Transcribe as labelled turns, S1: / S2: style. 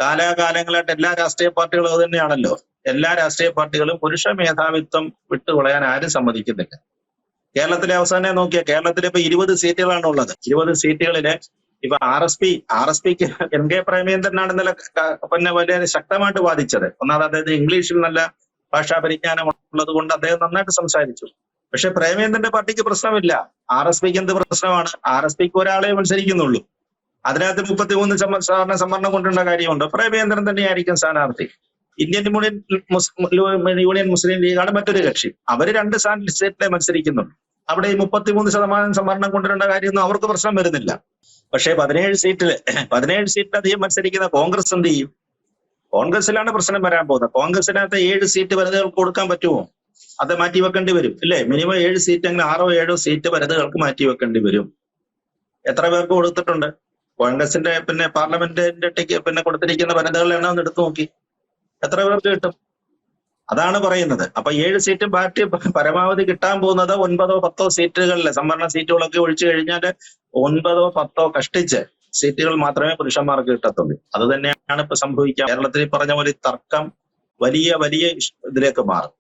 S1: കാലാകാലങ്ങളായിട്ട് എല്ലാ രാഷ്ട്രീയ പാർട്ടികളും അത് തന്നെയാണല്ലോ. എല്ലാ രാഷ്ട്രീയ പാർട്ടികളും പുരുഷ മേധാവിത്വം വിട്ടുകളയാൻ ആരും സമ്മതിക്കുന്നില്ല. കേരളത്തിലെ അവസാനം നോക്കിയ കേരളത്തിൽ ഇപ്പൊ 20 സീറ്റുകളാണ് ഉള്ളത്. 20 സീറ്റുകളില് ഇപ്പൊ ആർ എസ് പിക്ക് എൻ കെ പ്രേമേന്ദ്രനാണ് ഇന്നലെ പിന്നെ വലിയ ശക്തമായിട്ട് വാദിച്ചത്. ഒന്നാമത് അദ്ദേഹം ഇംഗ്ലീഷിൽ നല്ല ഭാഷാ പരിജ്ഞാനം ഉള്ളത് കൊണ്ട് അദ്ദേഹം നന്നായിട്ട് സംസാരിച്ചു. പക്ഷെ പ്രേമേന്ദ്രന്റെ പാർട്ടിക്ക് പ്രശ്നമില്ല. ആർ എസ് പിക്ക് എന്ത് പ്രശ്നമാണ്? ആർ എസ് പിക്ക് ഒരാളെ മത്സരിക്കുന്നുള്ളൂ. അതിനകത്ത് 33 സംവരണം കൊണ്ടുള്ള കാര്യമുണ്ട്. പ്രേമേന്ദ്രൻ തന്നെയായിരിക്കും സ്ഥാനാർത്ഥി. ഇന്ത്യൻ യൂണിയൻ മുസ്ലിം ലീഗാണ് മറ്റൊരു കക്ഷി. അവര് 2 സീറ്റിലെ മത്സരിക്കുന്നുണ്ട്. അവിടെ ഈ 33% സംവരണം കൊണ്ടുവരേണ്ട കാര്യമൊന്നും അവർക്ക് പ്രശ്നം വരുന്നില്ല. പക്ഷേ 17 സീറ്റിലധികം മത്സരിക്കുന്ന കോൺഗ്രസ് എന്ത് ചെയ്യും? കോൺഗ്രസിലാണ് പ്രശ്നം വരാൻ പോകുന്നത്. കോൺഗ്രസിനകത്ത് 7 സീറ്റ് വനിതകൾക്ക് കൊടുക്കാൻ പറ്റുമോ? അത് മാറ്റിവെക്കേണ്ടി വരും. ഇല്ലേ? മിനിമം 7 സീറ്റ്, അങ്ങനെ 6-7 സീറ്റ് വനിതകൾക്ക് മാറ്റിവെക്കേണ്ടി വരും. എത്ര പേർക്ക് കൊടുത്തിട്ടുണ്ട്? കോൺഗ്രസിന്റെ പിന്നെ പാർലമെന്റിന്റെ പിന്നെ കൊടുത്തിരിക്കുന്ന വനിതകളുടെ എണ്ണം ഒന്ന് എടുത്തു നോക്കി, എത്ര പേർക്ക് കിട്ടും? അതാണ് പറയുന്നത്. അപ്പൊ 7 സീറ്റും പാർട്ടി പരമാവധി കിട്ടാൻ പോകുന്നത് 9-10 സീറ്റുകളിലെ സംവരണ സീറ്റുകളൊക്കെ ഒഴിച്ചു കഴിഞ്ഞാൽ 9-10 കഷ്ടിച്ച് സീറ്റുകൾ മാത്രമേ പുരുഷന്മാർക്ക് കിട്ടത്തുള്ളൂ. അത് തന്നെയാണ് ഇപ്പൊ സംഭവിക്കുക. കേരളത്തിൽ പറഞ്ഞ പോലെ തർക്കം വലിയ ഇതിലേക്ക് മാറും.